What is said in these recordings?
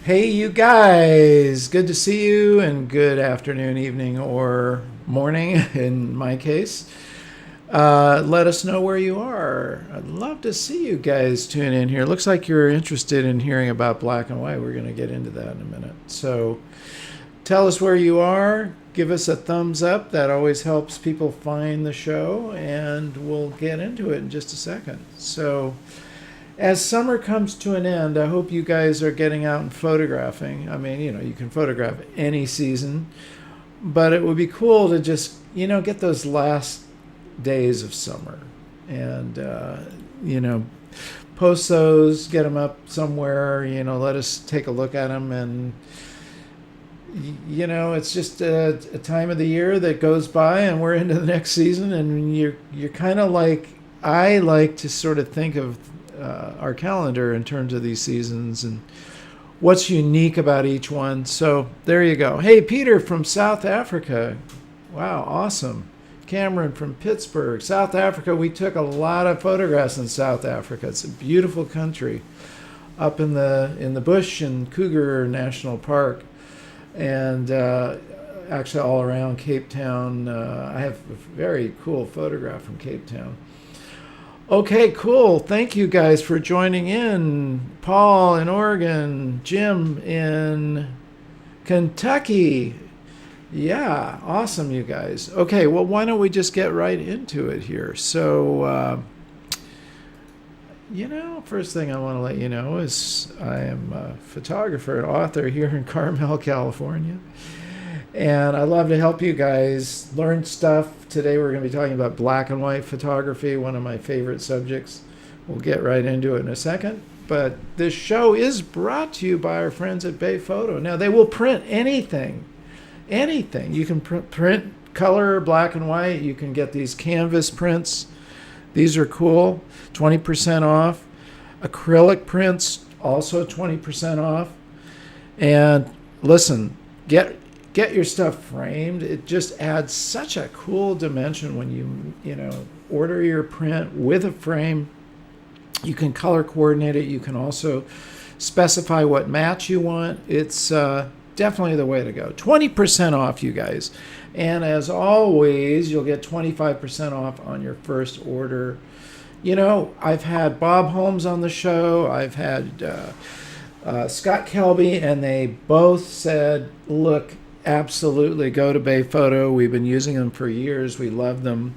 Hey, you guys, good to see you, and good afternoon, evening, or morning in my case. Let us know where you are. I'd love to see you guys tune in here. Looks like you're interested in hearing about black and white. We're going to get into that in a minute. So tell us where you are. Give us a thumbs up. That always helps people find the show, and we'll get into it in just a second. So, as summer comes to an end, I hope you guys are getting out and photographing. I mean, you can photograph any season, but it would be cool to just, get those last days of summer and, post those, get them up somewhere, let us take a look at them. And, it's just a time of the year that goes by and we're into the next season. And you're kind of like, I like to sort of think of our calendar in terms of these seasons and what's unique about each one. So there you go. Hey, Peter from South Africa. Wow, awesome. Cameron from Pittsburgh, South Africa. We took a lot of photographs in South Africa. It's a beautiful country up in the bush in Kruger National Park, and actually all around Cape Town. I have a very cool photograph from Cape Town. Okay, cool. Thank you guys for joining in. Paul in Oregon, Jim in Kentucky. Yeah, awesome, you guys. Okay, well, why don't we just get right into it here? So, first thing I want to let you know is I am a photographer and author here in Carmel, California. And I love to help you guys learn stuff. Today we're going to be talking about black and white photography, one of my favorite subjects. We'll get right into it in a second. But this show is brought to you by our friends at Bay Photo. Now, they will print anything. Anything. You can print color, black and white. You can get these canvas prints. These are cool. 20% off. Acrylic prints, also 20% off. And listen, get your stuff framed. It just adds such a cool dimension when you order your print with a frame. You can color coordinate it. You can also specify what match you want. It's definitely the way to go. 20% off, you guys. And as always, you'll get 25% off on your first order. I've had Bob Holmes on the show. I've had Scott Kelby, and they both said, look, absolutely, go to Bay Photo. We've been using them for years. We love them.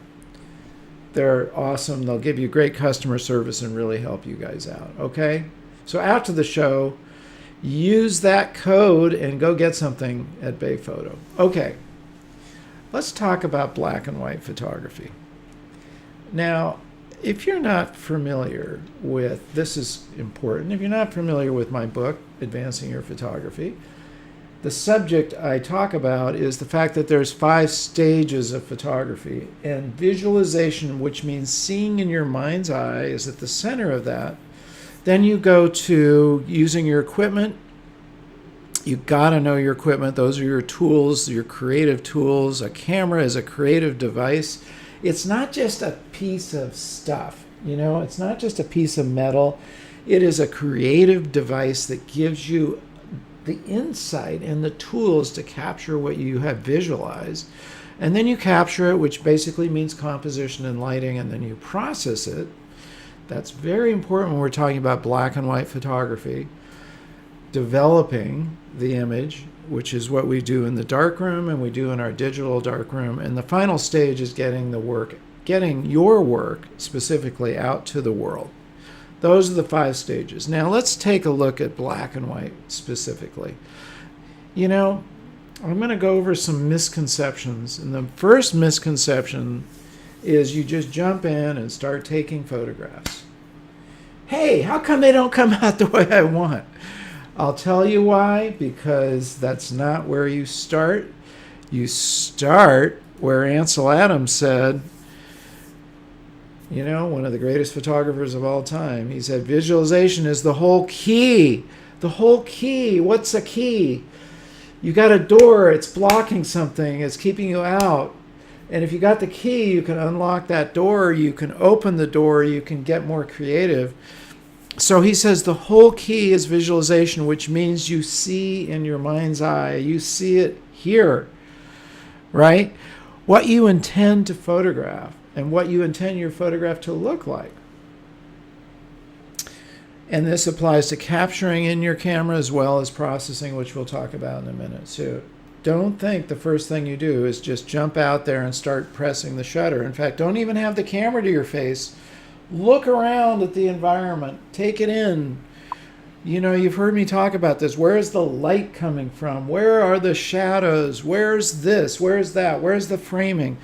They're awesome. They'll give you great customer service and really help you guys out. Okay? So after the show, use that code and go get something at Bay Photo. Okay. Let's talk about black and white photography. Now, if you're not familiar with, this is important, if you're not familiar with my book, Advancing Your Photography, the subject I talk about is the fact that there's 5 stages of photography, and visualization, which means seeing in your mind's eye, is at the center of that. Then you go to using your equipment. You got to know your equipment. Those are your tools, your creative tools. A camera is a creative device. It's not just a piece of stuff, it's not just a piece of metal. It is a creative device that gives you the insight and the tools to capture what you have visualized. And then you capture it, which basically means composition and lighting, and then you process it. That's very important when we're talking about black and white photography. Developing the image, which is what we do in the darkroom and we do in our digital darkroom. And the final stage is getting your work specifically out to the world. Those are the 5 stages. Now let's take a look at black and white specifically. I'm going to go over some misconceptions. And the first misconception is you just jump in and start taking photographs. Hey, how come they don't come out the way I want? I'll tell you why, because that's not where you start. You start where Ansel Adams said, one of the greatest photographers of all time, he said, visualization is the whole key. The whole key. What's a key? You got a door, it's blocking something, it's keeping you out. And if you got the key, you can unlock that door, you can open the door, you can get more creative. So he says the whole key is visualization, which means you see in your mind's eye, you see it here, right? What you intend to photograph and what you intend your photograph to look like. And this applies to capturing in your camera as well as processing, which we'll talk about in a minute. So don't think the first thing you do is just jump out there and start pressing the shutter. In fact, don't even have the camera to your face. Look around at the environment. Take it in. You know, you've heard me talk about this. Where is the light coming from? Where are the shadows? Where's this? Where's that? Where's the framing?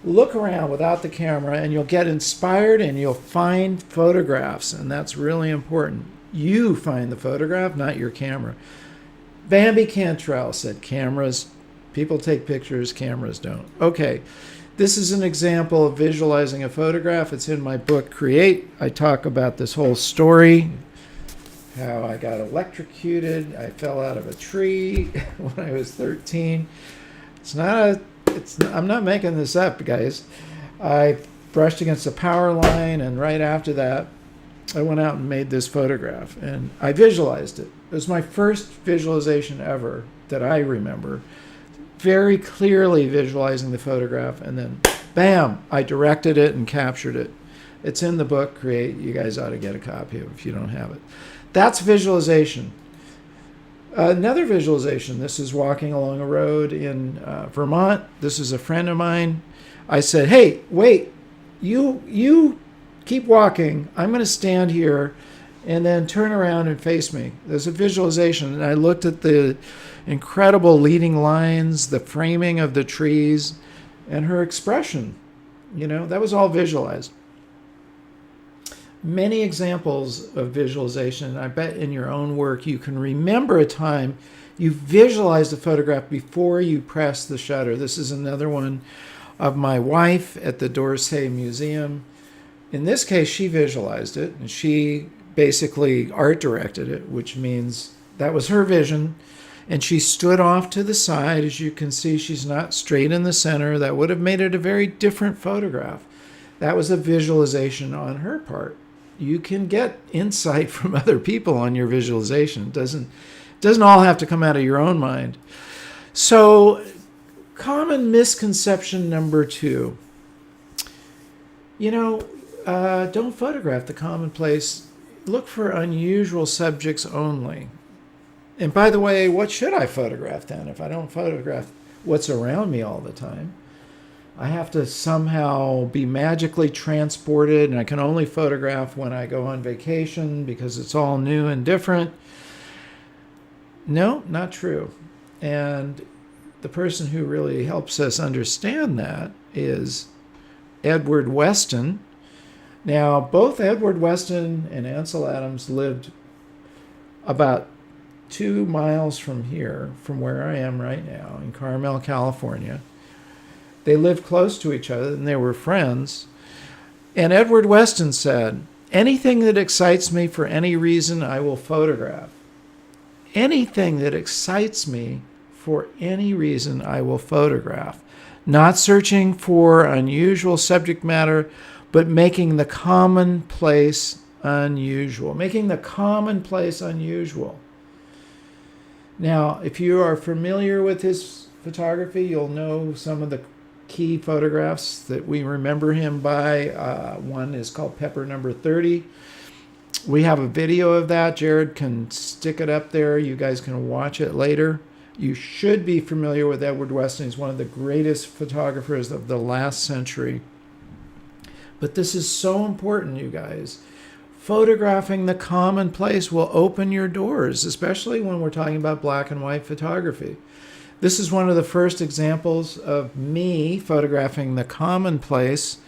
Look around without the camera and you'll get inspired and you'll find photographs. And that's really important. You find the photograph, not your camera. Bambi Cantrell said cameras, people take pictures, cameras don't. Okay. This is an example of visualizing a photograph. It's in my book, Create. I talk about this whole story, how I got electrocuted. I fell out of a tree when I was 13. I'm not making this up, guys. I brushed against a power line, and right after that, I went out and made this photograph, and I visualized it. It was my first visualization ever that I remember. Very clearly visualizing the photograph, and then bam, I directed it and captured it. It's in the book, Create. You guys ought to get a copy of it if you don't have it. That's visualization. Another visualization, this is walking along a road in Vermont. This is a friend of mine. I said, hey, wait, you keep walking. I'm going to stand here and then turn around and face me. There's a visualization, and I looked at the incredible leading lines, the framing of the trees, and her expression. You know, that was all visualized. Many examples of visualization, and I bet in your own work you can remember a time you visualized a photograph before you pressed the shutter. This is another one of my wife at the d'Orsay Museum. In this case, she visualized it, and she basically art directed it, which means that was her vision. And she stood off to the side. As you can see, she's not straight in the center. That would have made it a very different photograph. That was a visualization on her part. You can get insight from other people on your visualization. It doesn't all have to come out of your own mind. So, common misconception number 2. You know, don't photograph the commonplace. Look for unusual subjects only. And by the way, what should I photograph then if I don't photograph what's around me all the time? I have to somehow be magically transported, and I can only photograph when I go on vacation because it's all new and different. No, not true. And the person who really helps us understand that is Edward Weston. Now, both Edward Weston and Ansel Adams lived about 2 miles from here, from where I am right now, in Carmel, California. They lived close to each other, and they were friends. And Edward Weston said, anything that excites me for any reason, I will photograph. Anything that excites me for any reason, I will photograph. Not searching for unusual subject matter, but making the commonplace unusual. Making the commonplace unusual. Now, if you are familiar with his photography, you'll know some of the key photographs that we remember him by. One is called Pepper Number 30. We have a video of that. Jared can stick it up there. You guys can watch it later. You should be familiar with Edward Weston. He's one of the greatest photographers of the last century. But this is so important, you guys. Photographing the commonplace will open your doors, especially when we're talking about black and white photography. This is one of the first examples of me photographing the commonplace.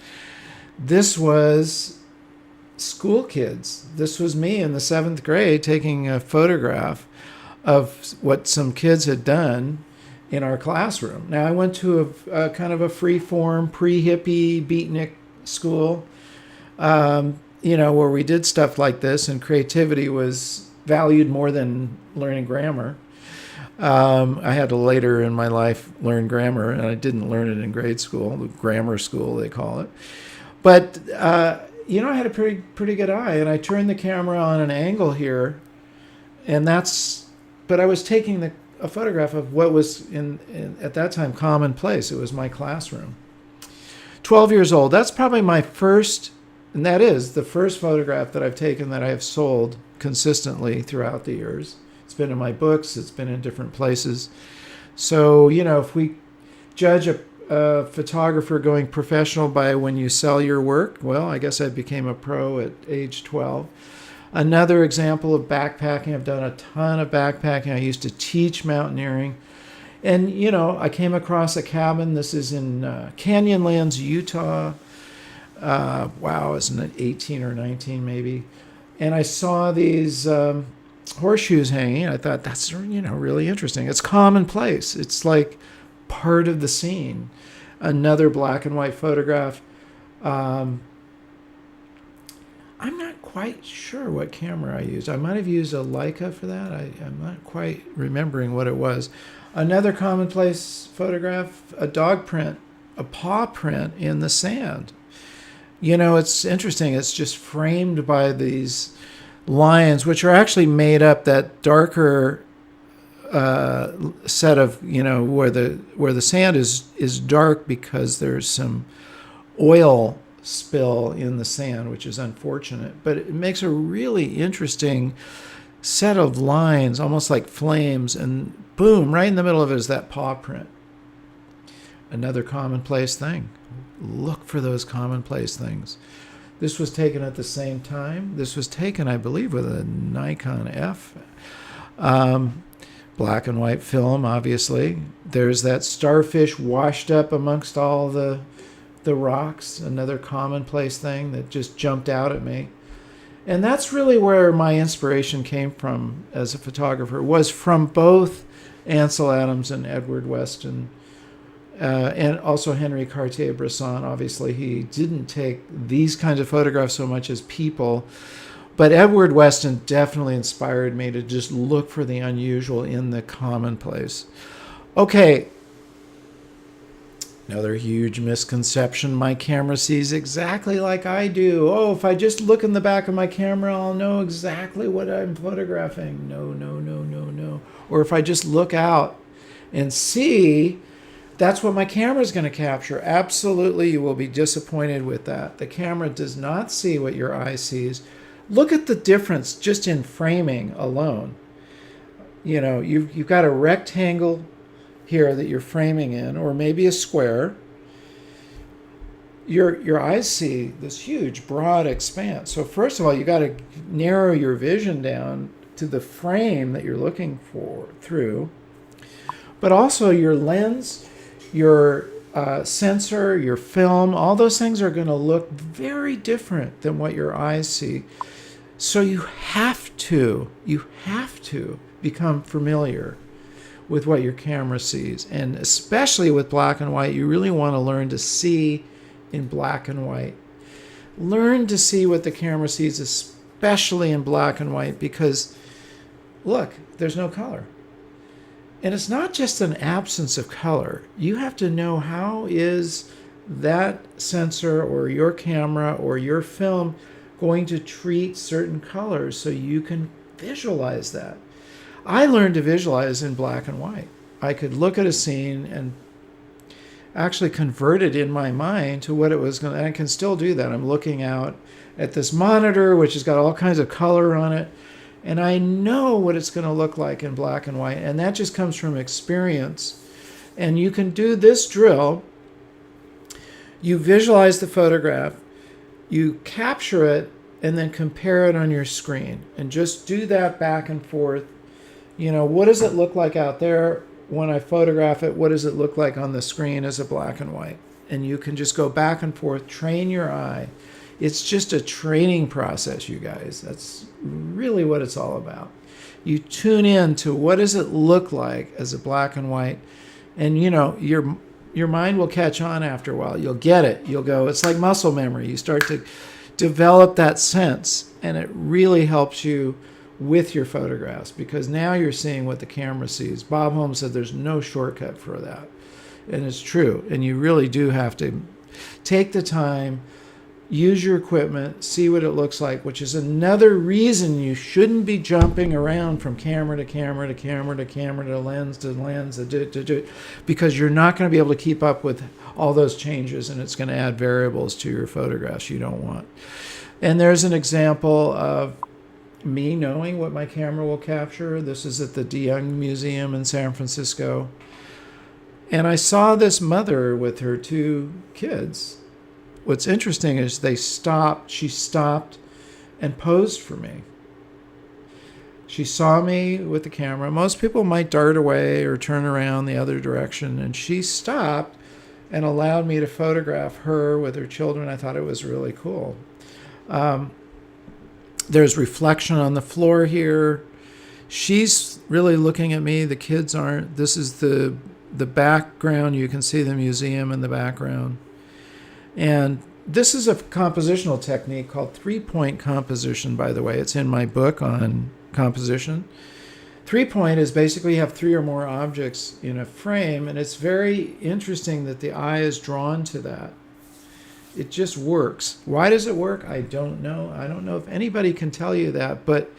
This was school kids. This was me in the 7th grade taking a photograph of what some kids had done in our classroom. Now, I went to a kind of a free-form, pre-hippie beatnik school, where we did stuff like this, and creativity was valued more than learning grammar. I had to later in my life learn grammar, and I didn't learn it in grade school, grammar school they call it. But, I had a pretty good eye, and I turned the camera on an angle here, and but I was taking a photograph of what was at that time commonplace. It was my classroom. 12 years old. That's probably my first, and that is the first photograph that I've taken that I have sold consistently throughout the years. It's been in my books. It's been in different places. So, if we judge a photographer going professional by when you sell your work, well, I guess I became a pro at age 12. Another example of backpacking. I've done a ton of backpacking. I used to teach mountaineering. And, I came across a cabin. This is in Canyonlands, Utah. Wow, isn't it 18 or 19 maybe? And I saw these horseshoes hanging. I thought, that's, really interesting. It's commonplace. It's like part of the scene. Another black and white photograph. I'm not quite sure what camera I used. I might have used a Leica for that. I'm not quite remembering what it was. Another commonplace photograph, a dog print, a paw print in the sand. It's interesting. It's just framed by these lines, which are actually made up, that darker set of, where the sand is dark because there's some oil spill in the sand, which is unfortunate. But it makes a really interesting set of lines, almost like flames, and boom, right in the middle of it is that paw print. Another commonplace thing. Look for those commonplace things. This was taken at the same time. This was taken, I believe, with a Nikon F. Black and white film, obviously. There's that starfish washed up amongst all the rocks. Another commonplace thing that just jumped out at me. And that's really where my inspiration came from as a photographer, was from both Ansel Adams and Edward Weston, and also Henri Cartier-Bresson. Obviously, he didn't take these kinds of photographs so much as people, but Edward Weston definitely inspired me to just look for the unusual in the commonplace. Okay, another huge misconception. My camera sees exactly like I do. Oh, if I just look in the back of my camera, I'll know exactly what I'm photographing. No. Or if I just look out and see, that's what my camera is going to capture. Absolutely, you will be disappointed with that. The camera does not see what your eye sees. Look at the difference just in framing alone. You've got a rectangle here that you're framing in, or maybe a square. Your eyes see this huge, broad expanse. So first of all, you got to narrow your vision down to the frame that you're looking through, but also your lens, your sensor, your film, all those things are going to look very different than what your eyes see. So you have to become familiar with what your camera sees. And especially with black and white, you really want to learn to see in black and white. Learn to see what the camera sees, especially in black and white, because look, there's no color. And it's not just an absence of color. You have to know, how is that sensor or your camera or your film going to treat certain colors so you can visualize that. I learned to visualize in black and white. I could look at a scene and actually convert it in my mind to what it was going to, and I can still do that. I'm looking out at this monitor, which has got all kinds of color on it, and I know what it's going to look like in black and white, and that just comes from experience. And you can do this drill. You visualize the photograph, you capture it, and then compare it on your screen, and just do that back and forth. What does it look like out there when I photograph it? What does it look like on the screen as a black and white? And you can just go back and forth, train your eye. It's just a training process, you guys. That's really what it's all about. You tune in to what does it look like as a black and white, and your mind will catch on after a while. You'll get it. You'll go, it's like muscle memory. You start to develop that sense, and it really helps you with your photographs, because now you're seeing what the camera sees. Bob Holmes said there's no shortcut for that. And it's true. And you really do have to take the time, use your equipment, see what it looks like, which is another reason you shouldn't be jumping around from camera to camera to camera to camera to lens, because you're not going to be able to keep up with all those changes, and it's going to add variables to your photographs you don't want. And there's an example of me knowing what my camera will capture. This is at the DeYoung Museum in San Francisco. And I saw this mother with her 2 kids. What's interesting is she stopped and posed for me. She saw me with the camera. Most people might dart away or turn around the other direction, and she stopped and allowed me to photograph her with her children. I thought it was really cool. There's reflection on the floor here. She's really looking at me. The kids aren't. This is the background. You can see the museum in the background. And this is a compositional technique called 3-point composition, by the way. It's in my book on composition. 3-point is basically you have 3 or more objects in a frame, and it's very interesting that the eye is drawn to that. It just works. Why does it work? I don't know. I don't know if anybody can tell you that, but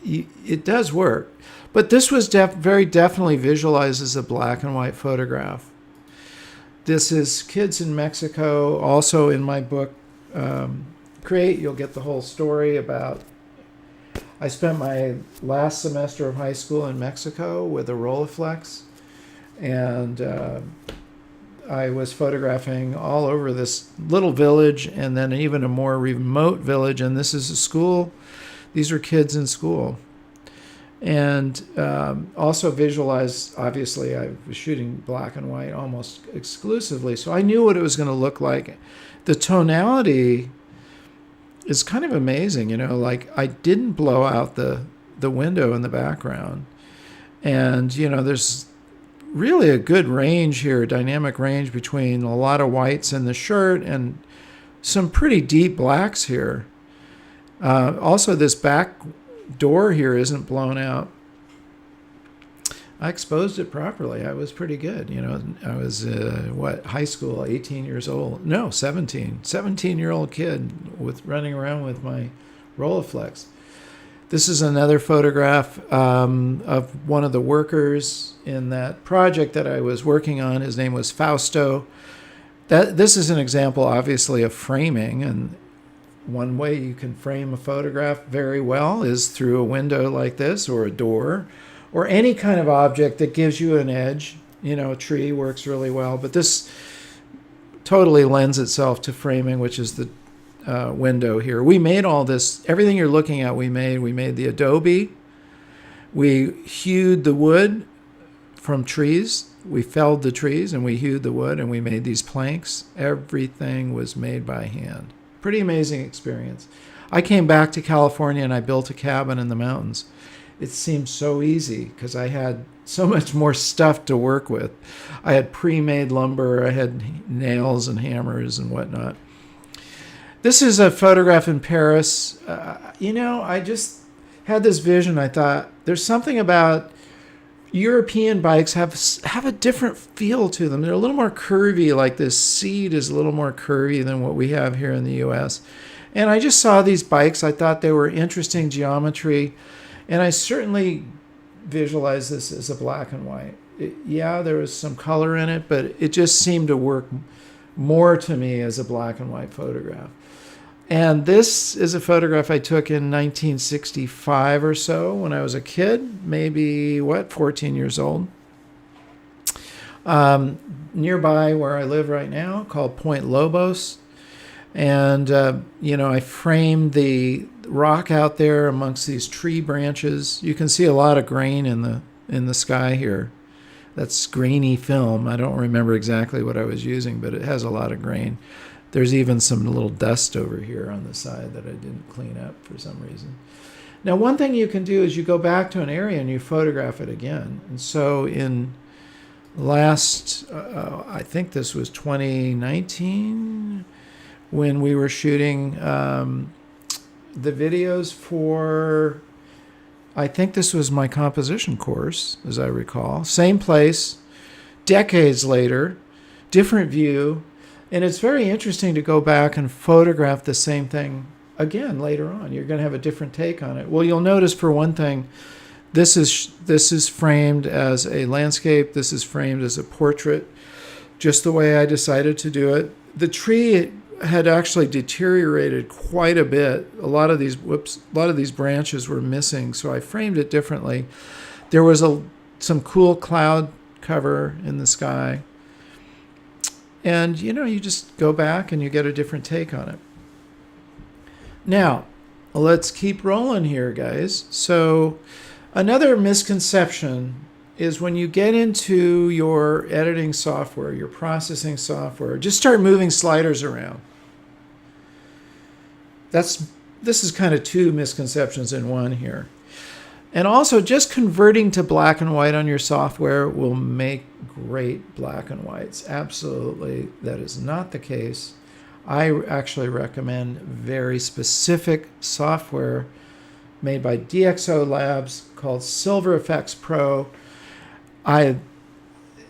it does work. But this was very definitely visualized as a black and white photograph. This is kids in Mexico. Also in my book, Create, you'll get the whole story about. I spent my last semester of high school in Mexico with a Rolleiflex, and I was photographing all over this little village and then even a more remote village. And this is a school. These are kids in school. And also visualized, obviously, I was shooting black and white almost exclusively. So I knew what it was going to look like. The tonality is kind of amazing. Like I didn't blow out the window in the background. And, there's really a good range here, dynamic range between a lot of whites in the shirt and some pretty deep blacks here. Also, this back door here isn't blown out. I exposed it properly. I was pretty good. I was, high school, 18 years old. No, 17-year-old kid running around with my Rolleiflex. This is another photograph of one of the workers in that project that I was working on. His name was Fausto. This is an example, obviously, of framing. And one way you can frame a photograph very well is through a window like this, or a door, or any kind of object that gives you an edge. A tree works really well. But this totally lends itself to framing, which is the window here. We made all this, everything you're looking at, we made the adobe. We hewed the wood from trees. We felled the trees and we hewed the wood and we made these planks. Everything was made by hand. Pretty amazing experience. I came back to California and I built a cabin in the mountains. It seemed so easy because I had so much more stuff to work with. I had pre-made lumber, I had nails and hammers and whatnot. This is a photograph in Paris. I just had this vision. I thought there's something about European bikes have a different feel to them. They're a little more curvy, like this seat is a little more curvy than what we have here in the U.S. And I just saw these bikes. I thought they were interesting geometry. And I certainly visualized this as a black and white. There was some color in it, but it just seemed to work more to me as a black and white photograph. And this is a photograph I took in 1965 or so when I was a kid, maybe, 14 years old. Nearby where I live right now, called Point Lobos. And, I framed the rock out there amongst these tree branches. You can see a lot of grain in the sky here. That's grainy film. I don't remember exactly what I was using, but it has a lot of grain. There's even some little dust over here on the side that I didn't clean up for some reason. Now, one thing you can do is you go back to an area and you photograph it again. And so in I think this was 2019, when we were shooting the videos for, I think this was my composition course, as I recall. Same place, decades later, different view. And it's very interesting to go back and photograph the same thing again later on. You're going to have a different take on it. Well, you'll notice, for one thing, this is framed as a landscape. This is framed as a portrait, just the way I decided to do it. The tree had actually deteriorated quite a bit. A lot of these branches were missing, so I framed it differently. There was some cool cloud cover in the sky. And, you just go back and you get a different take on it. Now, let's keep rolling here, guys. So another misconception is when you get into your editing software, your processing software, just start moving sliders around. This is kind of two misconceptions in one here. And also, just converting to black and white on your software will make great black and whites. Absolutely, that is not the case. I actually recommend very specific software made by DxO Labs called Silver Effects Pro. I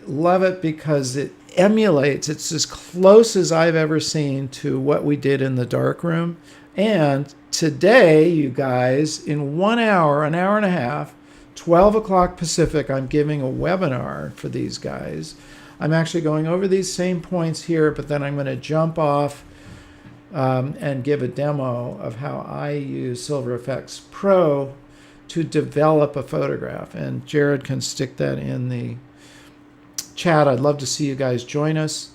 love it because it emulates, it's as close as I've ever seen to what we did in the darkroom. And today, you guys, in 1 hour, an hour and a half, 12 o'clock Pacific, I'm giving a webinar for these guys. I'm actually going over these same points here, but then I'm going to jump off and give a demo of how I use Silver Effects Pro to develop a photograph. And Jared can stick that in the chat. I'd love to see you guys join us.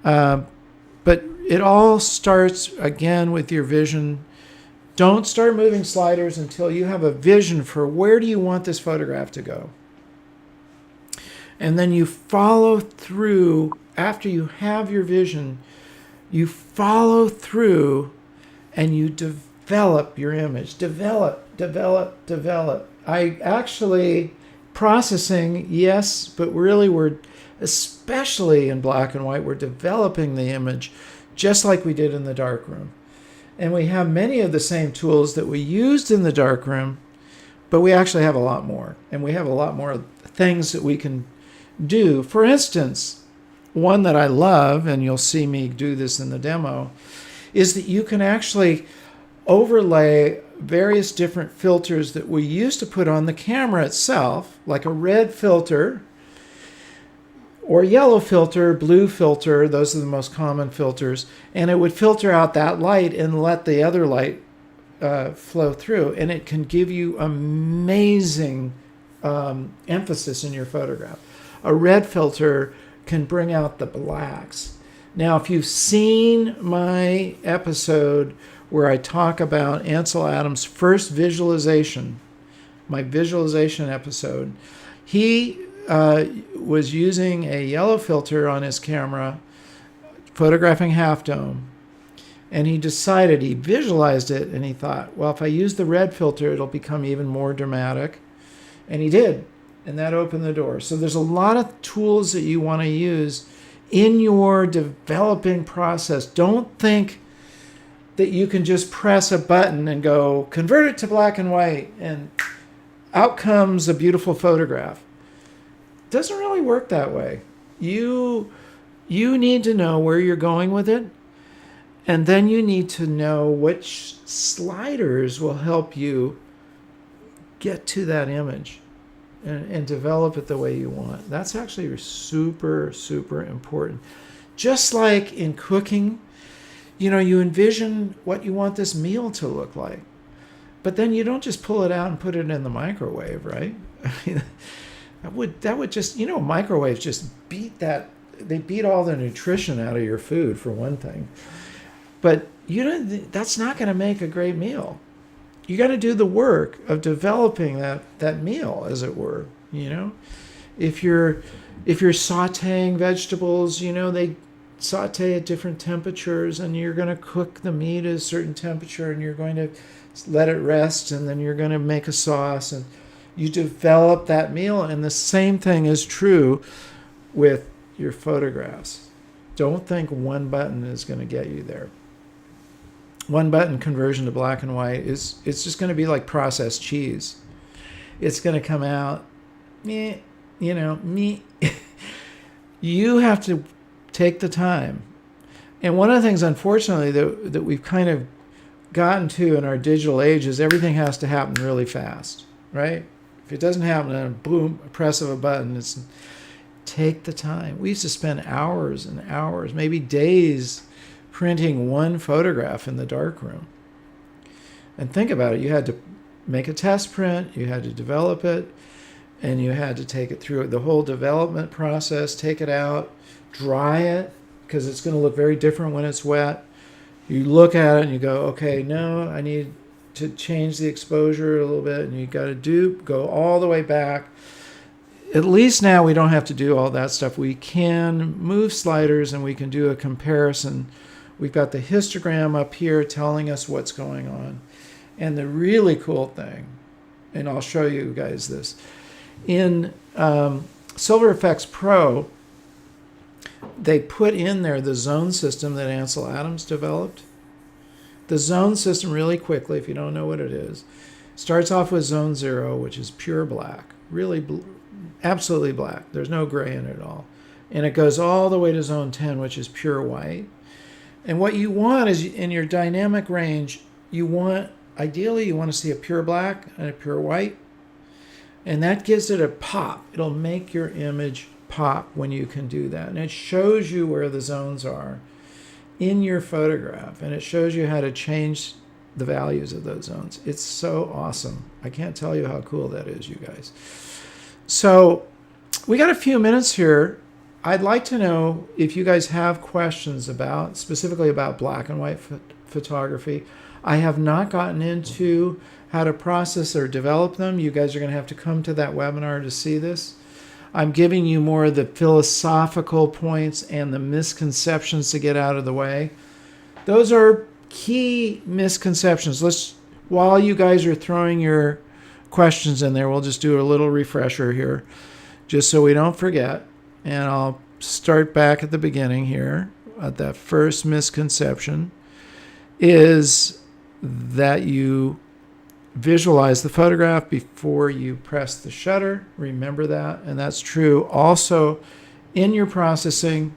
But it all starts, again, with your vision. Don't start moving sliders until you have a vision for where do you want this photograph to go. And then you follow through. After you have your vision, you follow through and you develop your image. Develop. I actually, processing, yes, but really we're, especially in black and white, we're developing the image just like we did in the darkroom. And we have many of the same tools that we used in the darkroom, but we actually have a lot more. And we have a lot more things that we can do. For instance, one that I love, and you'll see me do this in the demo, is that you can actually overlay various different filters that we used to put on the camera itself, like a red filter, or yellow filter, blue filter. Those are the most common filters. And it would filter out that light and let the other light flow through. And it can give you amazing emphasis in your photograph. A red filter can bring out the blacks. Now, if you've seen my episode where I talk about Ansel Adams' first visualization, my visualization episode, he was using a yellow filter on his camera, photographing Half Dome, and he visualized it, and he thought, well, if I use the red filter, it'll become even more dramatic. And he did, and that opened the door. So there's a lot of tools that you want to use in your developing process. Don't think that you can just press a button and go, convert it to black and white, and out comes a beautiful photograph. Doesn't really work that way. You need to know where you're going with it, and then you need to know which sliders will help you get to that image and develop it the way you want. That's actually super, super important. Just like in cooking, you envision what you want this meal to look like, but then you don't just pull it out and put it in the microwave, right? That would just, microwaves just beat that. They beat all the nutrition out of your food, for one thing. But that's not going to make a great meal. You got to do the work of developing that meal, as it were. If you're sautéing vegetables, they saute at different temperatures, and you're going to cook the meat at a certain temperature, and you're going to let it rest, and then you're going to make a sauce, and you develop that meal. And the same thing is true with your photographs. Don't think one button is going to get you there. One button conversion to black and white it's just going to be like processed cheese. It's going to come out, meh. You have to take the time And one of the things, unfortunately, that we've kind of gotten to in our digital age is everything has to happen really fast, right? If it doesn't happen in a boom, a press of a button, it's take the time. We used to spend hours and hours, maybe days, printing one photograph in the darkroom. And think about it. You had to make a test print, you had to develop it, and you had to take it through the whole development process, take it out, dry it, because it's going to look very different when it's wet. You look at it and you go, okay, no, I need to change the exposure a little bit, and you got to go all the way back. At least now we don't have to do all that stuff. We can move sliders and we can do a comparison. We've got the histogram up here telling us what's going on. And the really cool thing, and I'll show you guys this, in Silver Effects Pro, they put in there the zone system that Ansel Adams developed. The zone system, really quickly, if you don't know what it is, starts off with zone 0, which is pure black, really absolutely black. There's no gray in it at all. And it goes all the way to zone 10, which is pure white. And what you want is, in your dynamic range, ideally you want to see a pure black and a pure white. And that gives it a pop. It'll make your image pop when you can do that. And it shows you where the zones are in your photograph. And it shows you how to change the values of those zones. It's so awesome. I can't tell you how cool that is, you guys. So we got a few minutes here. I'd like to know if you guys have questions specifically about black and white photography. I have not gotten into how to process or develop them. You guys are going to have to come to that webinar to see this. I'm giving you more of the philosophical points and the misconceptions to get out of the way. Those are key misconceptions. While you guys are throwing your questions in there, we'll just do a little refresher here, just so we don't forget. And I'll start back at the beginning here. At that first misconception is that you visualize the photograph before you press the shutter. Remember that. And that's true also in your processing.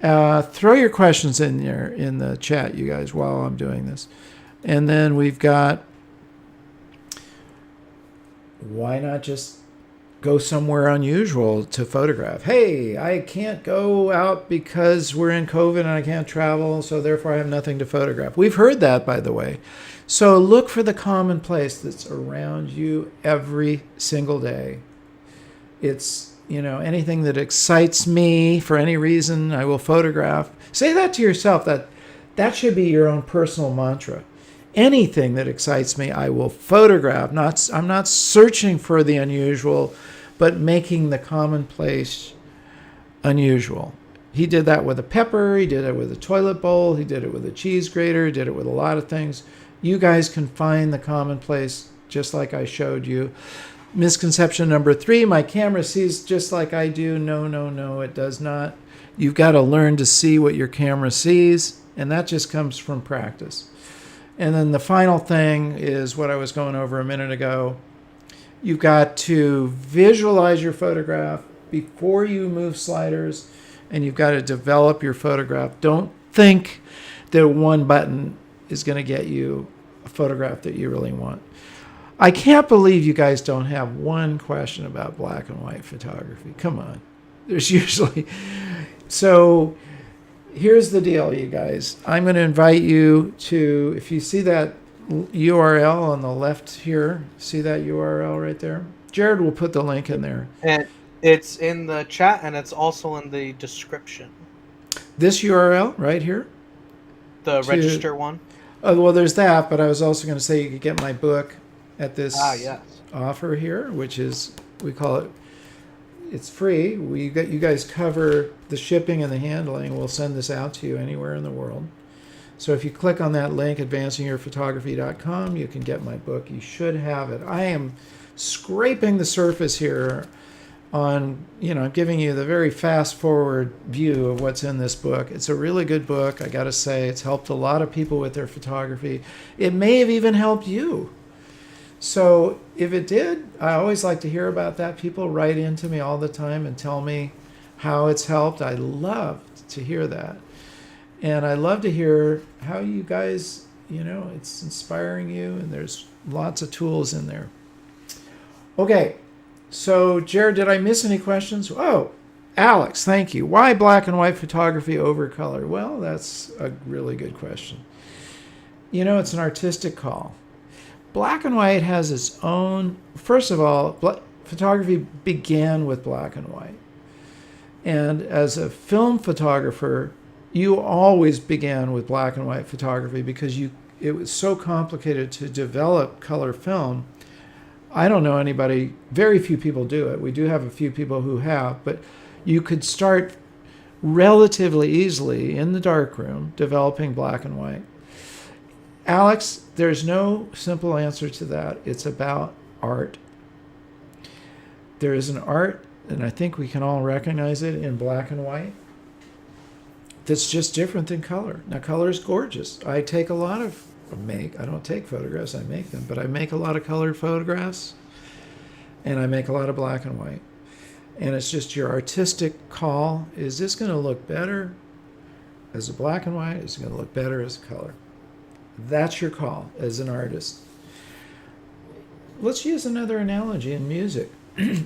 Throw your questions in there in the chat, you guys, while I'm doing this. And then we've got, why not just go somewhere unusual to photograph? Hey, I can't go out because we're in COVID and I can't travel, so therefore I have nothing to photograph. We've heard that, by the way. So look for the commonplace that's around you every single day. It's, anything that excites me for any reason, I will photograph. Say that to yourself. That should be your own personal mantra. Anything that excites me, I will photograph. I'm not searching for the unusual, but making the commonplace unusual. He did that with a pepper. He did it with a toilet bowl. He did it with a cheese grater. He did it with a lot of things. You guys can find the commonplace just like I showed you. Misconception number 3, my camera sees just like I do. No, it does not. You've got to learn to see what your camera sees, and that just comes from practice. And then the final thing is what I was going over a minute ago. You've got to visualize your photograph before you move sliders, and you've got to develop your photograph. Don't think that one button is going to get you a photograph that you really want. I can't believe you guys don't have one question about black and white photography. Come on. There's usually... So here's the deal, you guys. I'm going to invite you to, if you see that URL on the left here, see that URL right there? Jared will put the link in there. And it's in the chat, and it's also in the description. This URL right here? The register one? Oh, well, there's that, but I was also going to say you could get my book at this yes. offer here, which is, we call it, it's free. You guys cover the shipping and the handling. We'll send this out to you anywhere in the world. So if you click on that link, advancingyourphotography.com, you can get my book. You should have it. I am scraping the surface here on, I'm giving you the very fast forward view of what's in this book. It's a really good book. I got to say, it's helped a lot of people with their photography. It may have even helped you. So if it did, I always like to hear about that. People write into me all the time and tell me how it's helped. I love to hear that. And I love to hear how you guys, it's inspiring you, and there's lots of tools in there. Okay, so Jared, did I miss any questions? Oh, Alex, thank you. Why black and white photography over color? Well, that's a really good question. It's an artistic call. Black and white has its own, first of all, photography began with black and white. And as a film photographer, you always began with black and white photography because it was so complicated to develop color film. I don't know anybody, very few people do it. We do have a few people who have, but you could start relatively easily in the darkroom developing black and white. Alex, there's no simple answer to that. It's about art. There is an art, and I think we can all recognize it in black and white, that's just different than color. Now, color is gorgeous. I don't take photographs, I make them, but I make a lot of colored photographs, and I make a lot of black and white. And it's just your artistic call. Is this going to look better as a black and white? Is it going to look better as a color? That's your call as an artist. Let's use another analogy in music.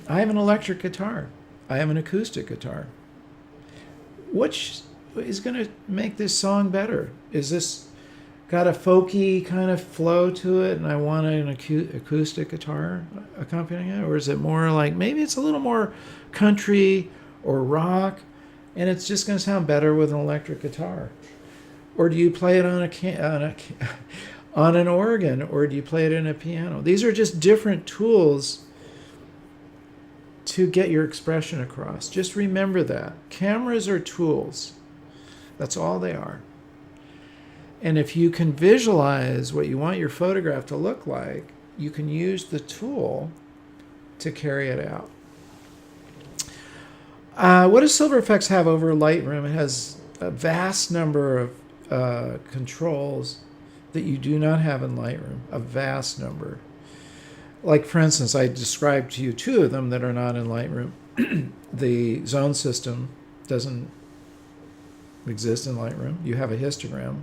I have an electric guitar. I have an acoustic guitar. Which is going to make this song better? Is this got a folky kind of flow to it and I want an acoustic guitar accompanying it? Or is it more like, maybe it's a little more country or rock and it's just going to sound better with an electric guitar? Or do you play it on an organ, or do you play it in a piano? These are just different tools to get your expression across. Just remember that. Cameras are tools. That's all they are. And if you can visualize what you want your photograph to look like, you can use the tool to carry it out. What does Silver Effects have over Lightroom? It has a vast number of controls that you do not have in Lightroom, a vast number. Like, for instance, I described to you two of them that are not in Lightroom. The zone system doesn't exist in Lightroom. You have a histogram,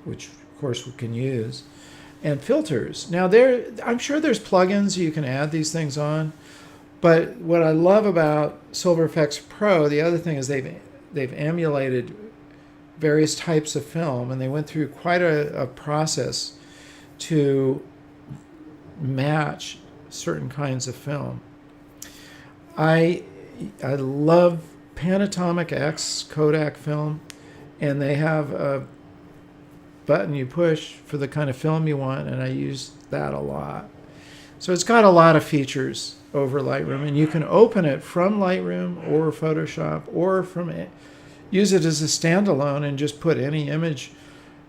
which of course we can use, and filters. Now, I'm sure there's plugins you can add these things on, but what I love about Silver Effects Pro, the other thing is they've emulated various types of film, and they went through quite a process to match certain kinds of film. I love Panatomic X Kodak film, and they have a button you push for the kind of film you want, and I use that a lot. So it's got a lot of features over Lightroom, and you can open it from Lightroom or Photoshop, or use it as a standalone and just put any image.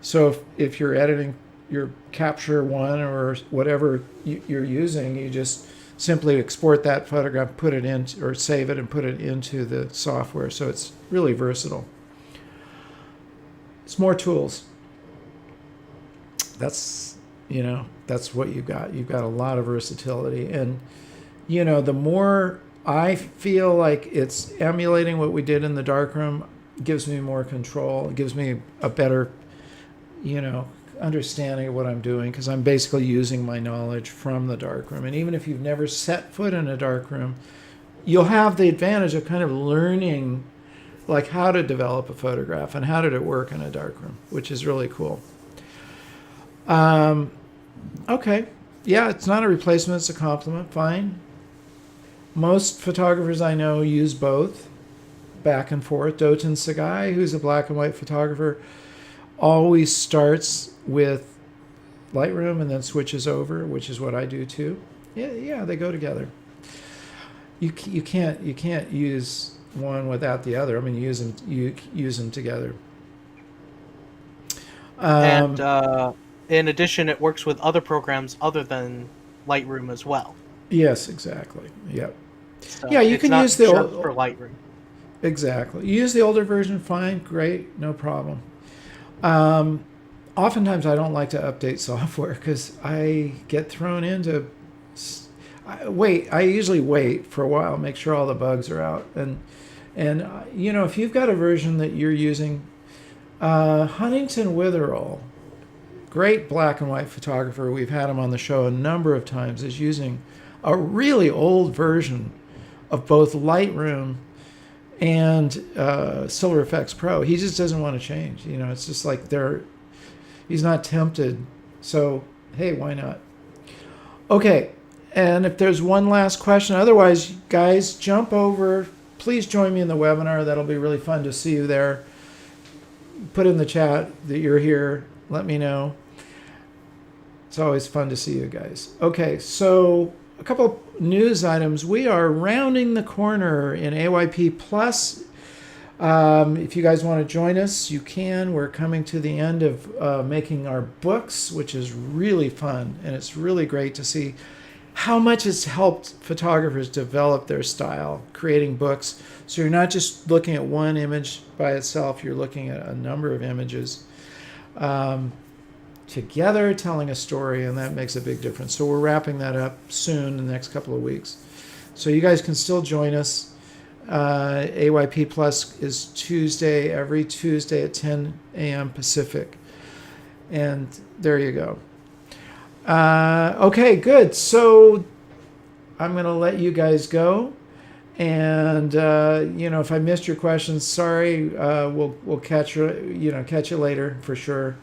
So if you're editing your Capture One or whatever you're using, you just simply export that photograph, put it in, or save it and put it into the software. So it's really versatile. It's more tools. That's what you've got. You've got a lot of versatility. And, the more I feel like it's emulating what we did in the darkroom, gives me more control. It gives me a better, understanding of what I'm doing, because I'm basically using my knowledge from the darkroom. And even if you've never set foot in a darkroom, you'll have the advantage of kind of learning like how to develop a photograph and how did it work in a darkroom, which is really cool. Okay. Yeah, it's not a replacement, it's a complement. Fine. Most photographers I know use both, back and forth. Doton Sagai, who's a black and white photographer, always starts with Lightroom and then switches over, which is what I do too. Yeah, they go together. You can't use one without the other. I mean, you use them together. And in addition, it works with other programs other than Lightroom as well. Yes, exactly. Yep. So yeah, you it's can not use the just old, for Lightroom. Exactly. You use the older version, fine, great, no problem. Oftentimes I don't like to update software because I get thrown into. I usually wait for a while, make sure all the bugs are out, and if you've got a version that you're using, Huntington Witherell, great black and white photographer. We've had him on the show a number of times, is using a really old version of both Lightroom and Silver Effects Pro. He just doesn't want to change. You know, it's just like he's not tempted. So, hey, why not? Okay, and if there's one last question, otherwise, guys, jump over. Please join me in the webinar. That'll be really fun to see you there. Put in the chat that you're here. Let me know. It's always fun to see you guys. Okay, so a couple of news items. We are rounding the corner in AYP Plus. If you guys want to join us, you can. We're coming to the end of making our books, which is really fun, and it's really great to see how much it's helped photographers develop their style, creating books. So you're not just looking at one image by itself, you're looking at a number of images together, telling a story, and that makes a big difference. So we're wrapping that up soon in the next couple of weeks. So you guys can still join us. AYP Plus is every Tuesday at 10 a.m. Pacific. And there you go. Okay, good. So I'm going to let you guys go. And, if I missed your questions, sorry. We'll catch you later for sure.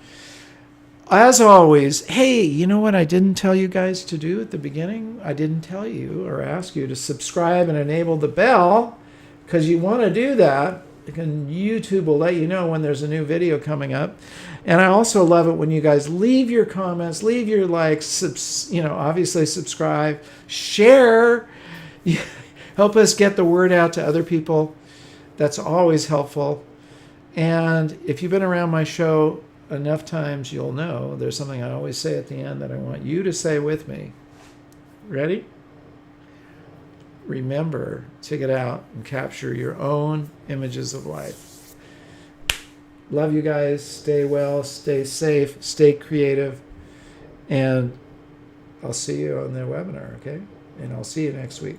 As always, hey, you know what I didn't tell you guys to do at the beginning? I didn't tell you or ask you to subscribe and enable the bell, because you want to do that. YouTube will let you know when there's a new video coming up. And I also love it when you guys leave your comments, leave your likes, obviously subscribe, share, help us get the word out to other people. That's always helpful. And if you've been around my show enough times, you'll know there's something I always say at the end that I want you to say with me. Ready? Remember to get out and capture your own images of life. Love you guys. Stay well, stay safe, stay creative, and I'll see you on the webinar, okay? And I'll see you next week.